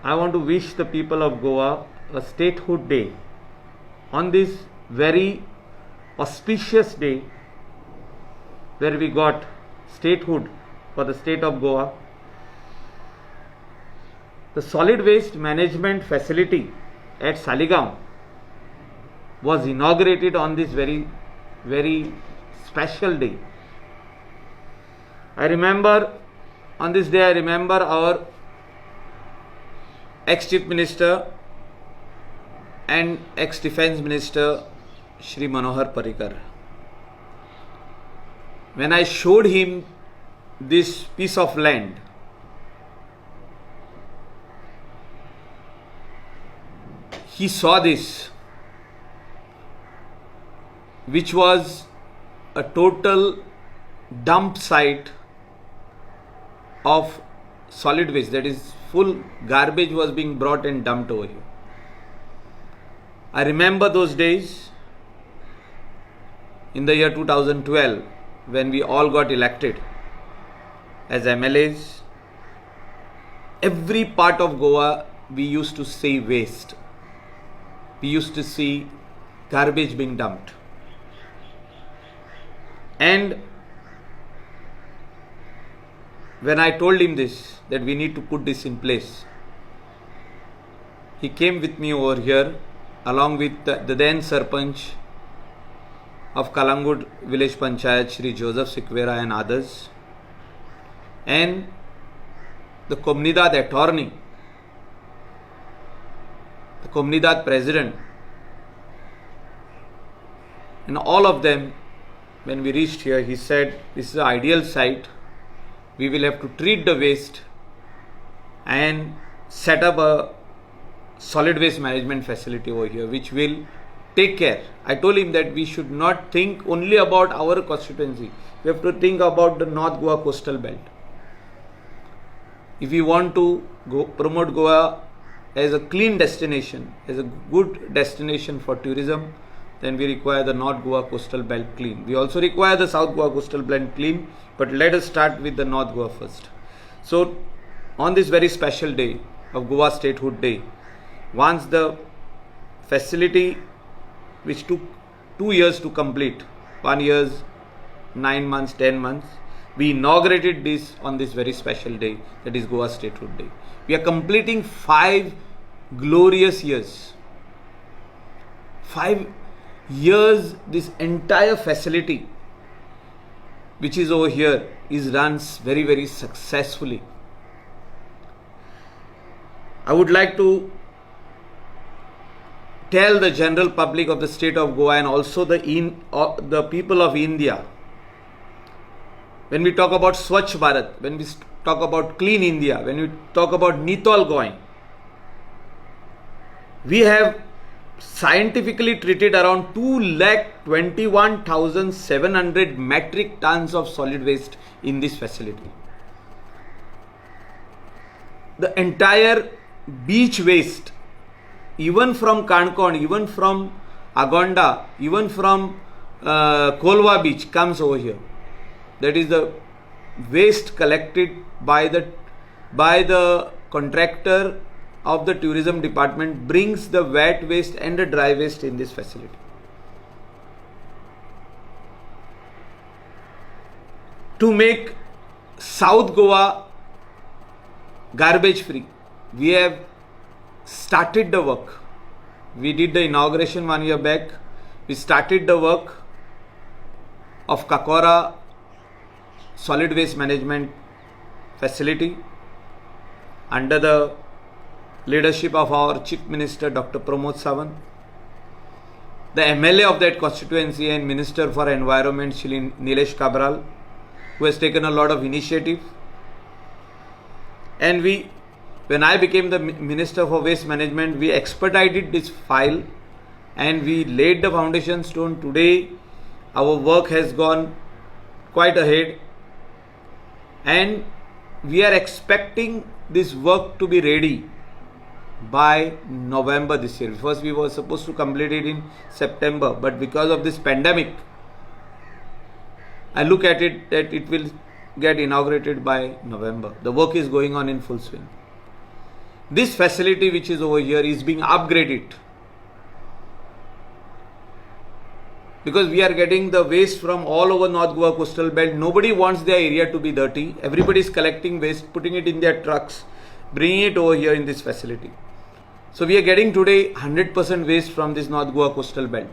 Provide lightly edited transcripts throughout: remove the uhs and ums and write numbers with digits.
I want to wish the people of Goa a statehood day. On this very auspicious day, where we got statehood for the state of Goa, the solid waste management facility at Saligaon was inaugurated on this very special day. On this day I remember our ex-Chief Minister and ex-Defence Minister Shri Manohar Parrikar. When I showed him this piece of land, he saw this, which was a total dump site of solid waste, that is, full garbage was being brought and dumped over here. I remember those days in the year 2012 when we all got elected as MLAs. Every part of Goa we used to see waste. We used to see garbage being dumped. And when I told him this, that we need to put this in place, he came with me over here along with the then Sarpanch of Kalangud Village Panchayat, Shri Joseph Sikvera and others, and the Comunidad attorney, the Comunidad president, and all of them. When we reached here, he said, this is an ideal site. We will have to treat the waste and set up a solid waste management facility over here, which will take care. I told him that we should not think only about our constituency. We have to think about the North Goa coastal belt. If we want to promote Goa as a clean destination, as a good destination for tourism, then we require the North Goa coastal belt clean. We also require the South Goa coastal belt clean, but let us start with the North Goa first. So, on this very special day of Goa Statehood Day, once the facility, which took 2 years to complete, 1 year, 9 months, 10 months, we inaugurated this on this very special day, that is Goa Statehood Day. We are completing 5 glorious years. 5 years, this entire facility which is over here is runs very successfully. I would like to tell the general public of the state of Goa and also the people of India, when we talk about Swachh Bharat, when we talk about Clean India, when we talk about Nitol going, we have scientifically treated around 2,21,700 metric tons of solid waste in this facility. The entire beach waste, even from Kankon, even from Agonda, even from Kolwa beach, comes over here. That is the waste collected by the contractor of the tourism department, brings the wet waste and the dry waste in this facility. To make South Goa garbage free, we have started the work. We did the inauguration 1 year back. We started the work of Kakora solid waste management facility under the leadership of our Chief Minister Dr. Pramod Sawant, the MLA of that constituency and Minister for Environment Shri Nilesh Cabral, who has taken a lot of initiative. And when I became the Minister for Waste Management, we expedited this file and we laid the foundation stone. Today our work has gone quite ahead and we are expecting this work to be ready by November this year. First we were supposed to complete it in September, but because of this pandemic, I look at it that it will get inaugurated by November. The work is going on in full swing. this facility which is over here is being upgraded, because we are getting the waste from all over North Goa coastal belt. Nobody wants their area to be dirty. Everybody is collecting waste, putting it in their trucks, bringing it over here in this facility. So we are getting today 100% waste from this North Goa coastal belt.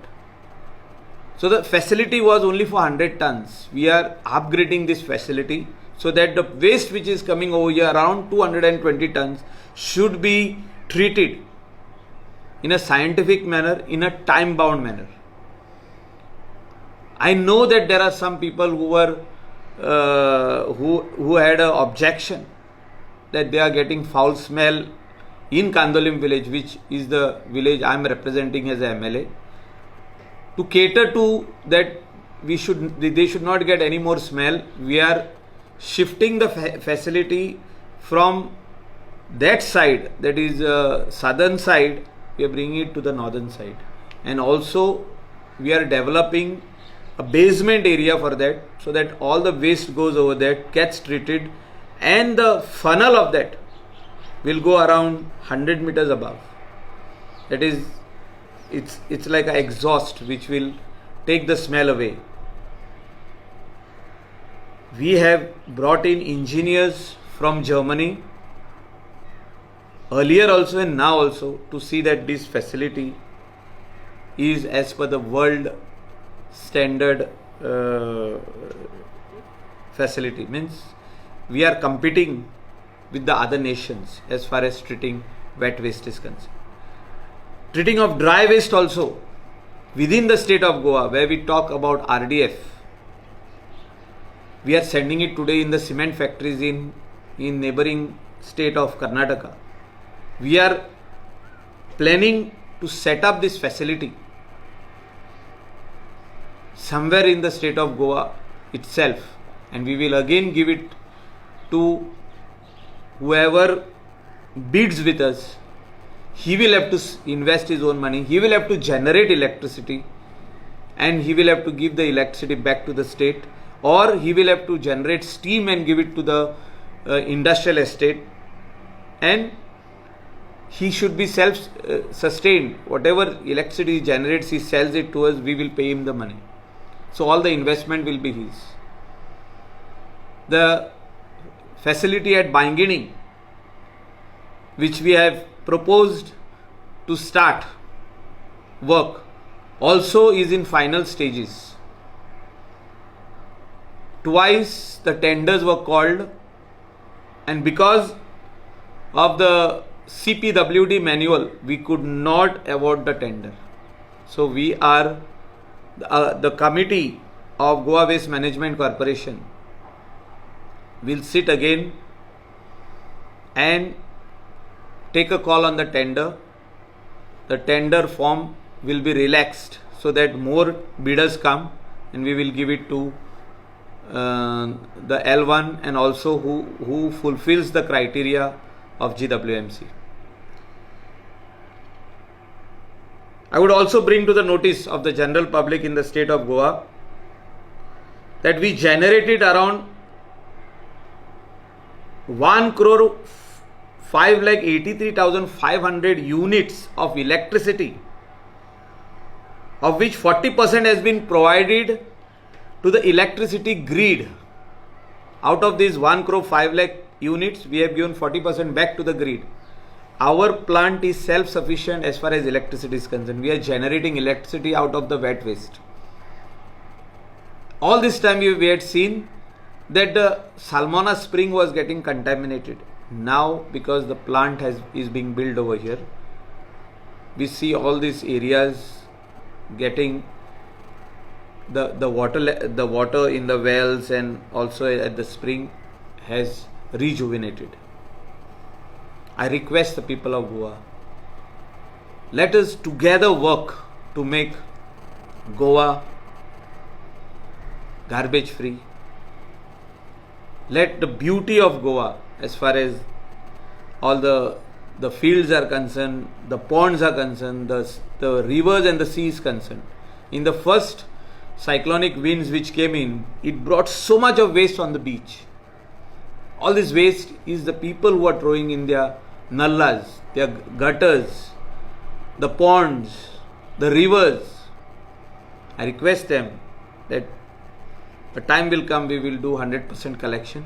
So the facility was only for 100 tons. We are upgrading this facility so that the waste which is coming over here, around 220 tons, should be treated in a scientific manner, in a time bound manner. I know that there are some people who were who had an objection that they are getting foul smell in Kandolim village, which is the village I am representing as a MLA. To cater to that, they should not get any more smell. We are shifting the facility from that side, that is southern side, we are bringing it to the northern side, and also we are developing a basement area for that, so that all the waste goes over there, gets treated, and the funnel of that will go around 100 meters above. That is, it's like an exhaust which will take the smell away. We have brought in engineers from Germany earlier also and now also to see that this facility is as per the world standard facility. Means we are competing with the other nations as far as treating wet waste is concerned. Treating of dry waste also within the state of Goa, where we talk about RDF. We are sending it today in the cement factories in neighboring state of Karnataka. We are planning to set up this facility somewhere in the state of Goa itself, and we will again give it to whoever bids with us. He will have to invest his own money, he will have to generate electricity, and he will have to give the electricity back to the state, or he will have to generate steam and give it to the industrial estate, and he should be self-sustained. Whatever electricity he generates, he sells it to us, we will pay him the money. So all the investment will be his. The facility at Bangini, which we have proposed to start work, also is in final stages. Twice the tenders were called, and because of the CPWD manual, we could not award the tender. So we are the committee of Goa Waste Management Corporation will sit again and take a call on the tender. The tender form will be relaxed so that more bidders come, and we will give it to the L1 and also who fulfills the criteria of GWMC. I would also bring to the notice of the general public in the state of Goa that we generated around 1,583,500 units of electricity, of which 40% has been provided to the electricity grid. Out of these 1,500,000 units, we have given 40% back to the grid. Our plant is self-sufficient as far as electricity is concerned. We are generating electricity out of the wet waste. All this time we had seen that the Salmona spring was getting contaminated. Now, because the plant is being built over here, we see all these areas getting the water in the wells and also at the spring has rejuvenated. I request the people of Goa, let us together work to make Goa garbage free. Let the beauty of Goa, as far as all the fields are concerned, the ponds are concerned, the rivers and the seas concerned. In the first cyclonic winds which came in, it brought so much of waste on the beach. All this waste is the people who are throwing in their nallas, their gutters, the ponds, the rivers. I request them that a time will come we will do 100% collection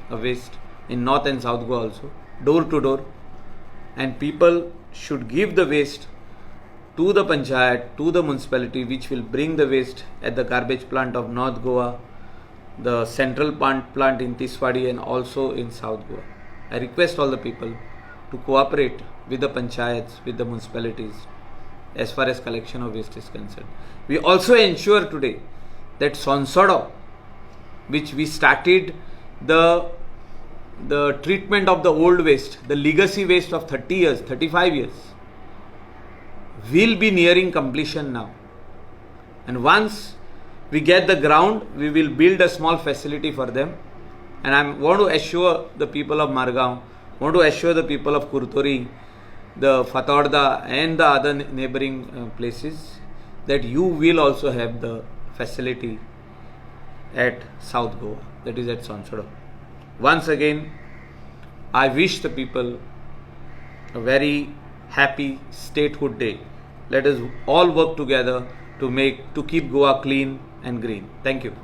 of waste in North and South Goa also, door to door, and people should give the waste to the panchayat, to the municipality, which will bring the waste at the garbage plant of North Goa, the central plant in Tiswadi, and also in South Goa. I request all the people to cooperate with the panchayats, with the municipalities as far as collection of waste is concerned. We also ensure today that Sonsodo, which we started the treatment of the old waste, the legacy waste of 30 years, 35 years, will be nearing completion now. And once we get the ground, we will build a small facility for them. And I want to assure the people of Margao, want to assure the people of Kurtori, the Fatorda and the other neighboring places that you will also have the facility at South Goa, that is at Sonsodo. Once again, I wish the people a very happy statehood day. Let us all work together to keep Goa clean and green. Thank you.